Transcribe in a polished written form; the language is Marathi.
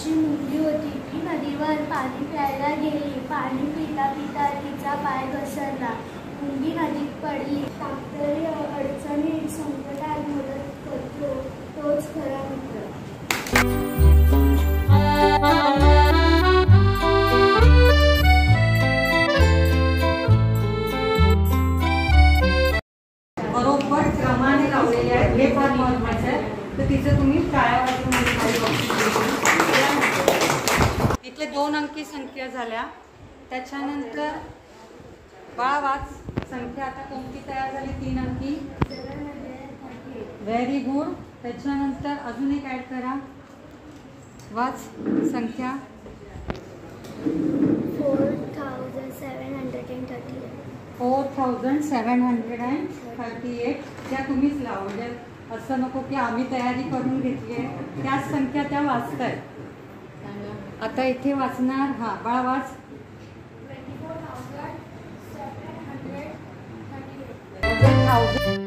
अशी मुलगी होती. ती नदीवर पाणी प्यायला गेली. पाणी पिता पिता तिचा पाय घसरला. मुलगी नदीत पडली. डॉक्टरी अडचणीत संकटात मदत करतो तोच खरा मित्र. बरोबर क्रमाने लावलेले आहेत, हे फार महत्त्वाचं आहे. तर तिचं तुम्ही टाळ्या वाजवून इथले 2 अंकी संख्या झाल्या. त्याच्यानंतर बाळा वाच संख्या आता कोणती तयार झाली? 3 अंकी. Very good. त्याच्यानंतर अजून एक ॲड करा. वाच संख्या 4738. त्या तुम्हीच लावा, म्हणजे असं नको की आम्ही तयारी करून घेतली आहे. त्याच संख्या त्या वाचतायत. आता इथे वाचणार. हां बाळा वाच. 24,738.